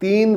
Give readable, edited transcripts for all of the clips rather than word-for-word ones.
3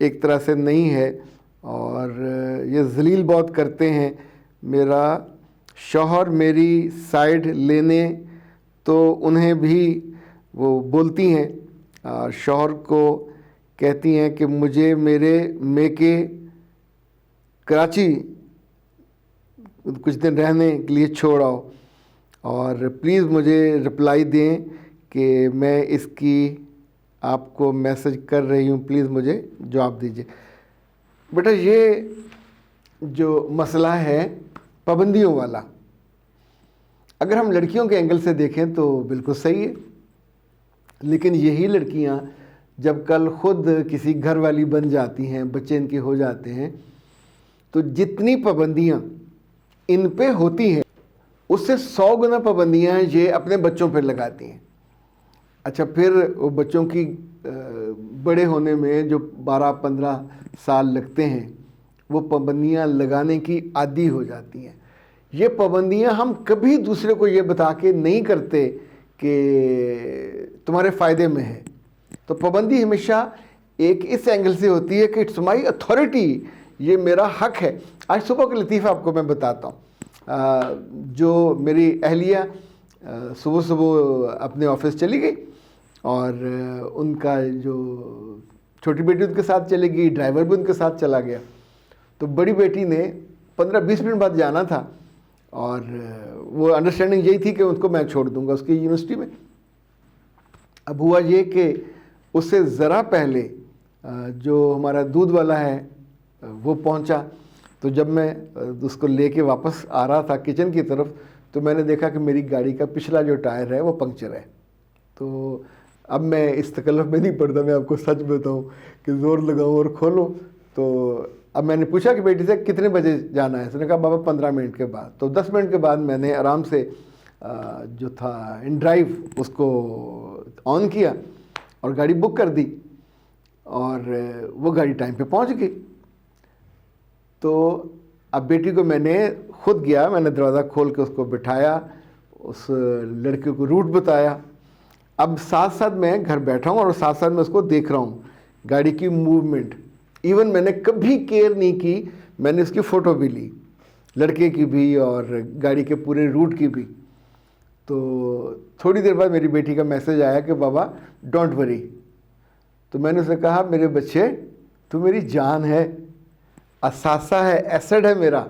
ایک طرح سے نہیں ہے اور یہ ذلیل بہت کرتے ہیں. میرا شوہر میری سائیڈ لینے تو انہیں بھی وہ بولتی ہیں اور شوہر کو کہتی ہیں کہ مجھے میرے میکے کراچی کچھ دن رہنے کے لیے چھوڑ آؤ اور پلیز مجھے رپلائی دیں کہ میں اس کی آپ کو میسج کر رہی ہوں, پلیز مجھے جواب دیجیے. بیٹا یہ جو مسئلہ ہے پابندیوں والا, اگر ہم لڑکیوں کے اینگل سے دیکھیں تو بالکل صحیح ہے, لیکن یہی لڑکیاں جب کل خود کسی گھر والی بن جاتی ہیں, بچے ان کے ہو جاتے ہیں, تو جتنی پابندیاں ان پہ ہوتی ہیں اس سے 100 گنا پابندیاں یہ اپنے بچوں پہ لگاتی ہیں. اچھا پھر وہ بچوں کی بڑے ہونے میں جو 12-15 سال لگتے ہیں وہ پابندیاں لگانے کی عادی ہو جاتی ہیں. یہ پابندیاں ہم کبھی دوسرے کو یہ بتا کے نہیں کرتے کہ تمہارے فائدے میں ہے. تو پابندی ہمیشہ ایک اس اینگل سے ہوتی ہے کہ اٹس مائی اتھارٹی, یہ میرا حق ہے. آج صبح کا لطیفہ آپ کو میں بتاتا ہوں. جو میری اہلیہ صبح صبح اپنے آفس چلی گئی اور ان کا جو چھوٹی بیٹی ان کے ساتھ چلے گئی, ڈرائیور بھی ان کے ساتھ چلا گیا. تو بڑی بیٹی نے 15-20 منٹ بعد جانا تھا اور وہ انڈرسٹینڈنگ یہی تھی کہ اس کو میں چھوڑ دوں گا اس کی یونیورسٹی میں. اب ہوا یہ کہ اس سے ذرا پہلے جو ہمارا دودھ والا ہے وہ پہنچا. تو جب میں اس کو لے کے واپس آ رہا تھا کچن کی طرف تو میں نے دیکھا کہ میری گاڑی کا پچھلا جو ٹائر ہے وہ پنکچر ہے. تو اب میں اس تکلف میں نہیں پڑتا, میں آپ کو سچ بتاؤں کہ زور لگاؤں اور کھولوں. تو اب میں نے پوچھا کہ بیٹی سے کتنے بجے جانا ہے, اس نے کہا بابا 15 منٹ کے بعد. تو 10 منٹ کے بعد میں نے آرام سے جو تھا ان ڈرائیو اس کو آن کیا اور گاڑی بک کر دی اور وہ گاڑی ٹائم پہ پہنچ گئی. تو اب بیٹی کو میں نے خود گیا, میں نے دروازہ کھول کے اس کو بٹھایا, اس لڑکے کو روٹ بتایا. اب ساتھ ساتھ میں گھر بیٹھا ہوں اور ساتھ ساتھ میں اس کو دیکھ رہا ہوں گاڑی کی موومنٹ. ایون میں نے کبھی کیئر نہیں کی, میں نے اس کی فوٹو بھی لی, لڑکے کی بھی اور گاڑی کے پورے روٹ کی بھی. تو تھوڑی دیر بعد میری بیٹی کا میسج آیا کہ بابا ڈونٹ وری. تو میں نے اسے کہا میرے بچے تو میری جان ہے, اثاثہ ہے, ایسڈ ہے میرا.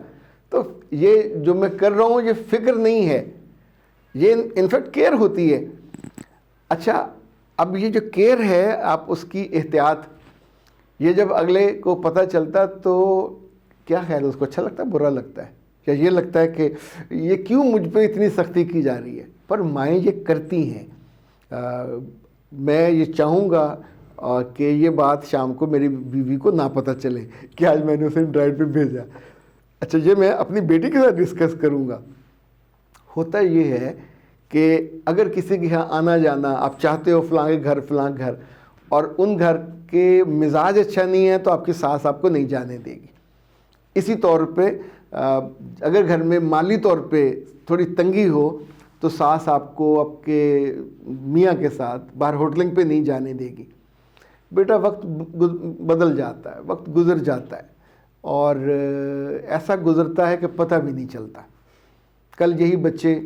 تو یہ جو میں کر رہا ہوں یہ فکر نہیں ہے, یہ انفیکٹ کیئر ہوتی ہے. اچھا اب یہ جو کیئر ہے آپ اس کی احتیاط, یہ جب اگلے کو پتہ چلتا تو کیا خیال ہے, اس کو اچھا لگتا ہے, برا لگتا ہے, یا یہ لگتا ہے کہ یہ کیوں مجھ پہ اتنی سختی کی جا رہی ہے. پر مائیں یہ کرتی ہیں. میں یہ چاہوں گا کہ یہ بات شام کو میری بیوی کو نہ پتہ چلے کہ آج میں نے اسے ڈرائیو پہ بھیجا. اچھا یہ میں اپنی بیٹی کے ساتھ ڈسکس کروں گا. ہوتا یہ ہے کہ اگر کسی کے یہاں آنا جانا آپ چاہتے ہو فلاں کے گھر فلاں گھر, اور ان گھر کے مزاج اچھا نہیں ہے تو آپ کی ساس آپ کو نہیں جانے دے گی. اسی طور پہ اگر گھر میں مالی طور پہ تھوڑی تنگی ہو تو ساس آپ کو آپ کے میاں کے ساتھ باہر ہوٹلنگ پہ نہیں جانے دے گی. بیٹا وقت بدل جاتا ہے, وقت گزر جاتا ہے اور ایسا گزرتا ہے کہ پتہ بھی نہیں چلتا. کل یہی بچے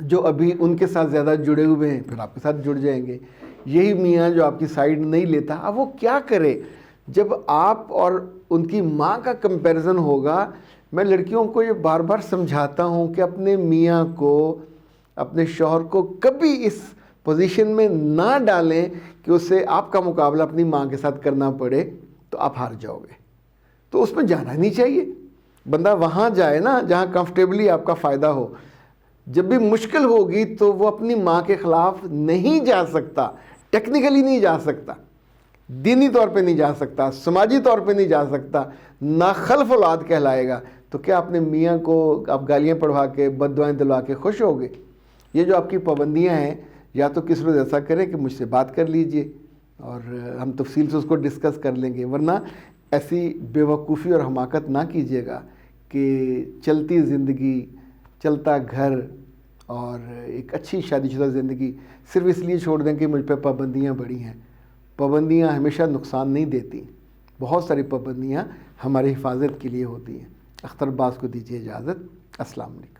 جو ابھی ان کے ساتھ زیادہ جڑے ہوئے ہیں پھر آپ کے ساتھ جڑ جائیں گے. یہی میاں جو آپ کی سائیڈ نہیں لیتا, اب وہ کیا کرے جب آپ اور ان کی ماں کا کمپیریزن ہوگا. میں لڑکیوں کو یہ بار بار سمجھاتا ہوں کہ اپنے میاں کو, اپنے شوہر کو کبھی اس پوزیشن میں نہ ڈالیں کہ اسے آپ کا مقابلہ اپنی ماں کے ساتھ کرنا پڑے تو آپ ہار جاؤ گے. تو اس میں جانا نہیں چاہیے. بندہ وہاں جائے نا جہاں کمفرٹیبلی آپ کا فائدہ ہو. جب بھی مشکل ہوگی تو وہ اپنی ماں کے خلاف نہیں جا سکتا, ٹیکنیکلی نہیں جا سکتا, دینی طور پہ نہیں جا سکتا, سماجی طور پہ نہیں جا سکتا, ناخلف اولاد کہلائے گا. تو کیا اپنے میاں کو آپ گالیاں پڑھوا کے بد دعائیں دلوا کے خوش ہوگے؟ یہ جو آپ کی پابندیاں ہیں یا تو کس روز ایسا کریں کہ مجھ سے بات کر لیجئے اور ہم تفصیل سے اس کو ڈسکس کر لیں گے, ورنہ ایسی بے وقوفی اور حماقت نہ کیجیے گا کہ چلتی زندگی, چلتا گھر اور ایک اچھی شادی شدہ زندگی صرف اس لیے چھوڑ دیں کہ مجھ پہ پابندیاں بڑی ہیں. پابندیاں ہمیشہ نقصان نہیں دیتی، بہت ساری پابندیاں ہماری حفاظت کے لیے ہوتی ہیں۔ اختر عباس کو دیجیے اجازت۔ السلام علیکم۔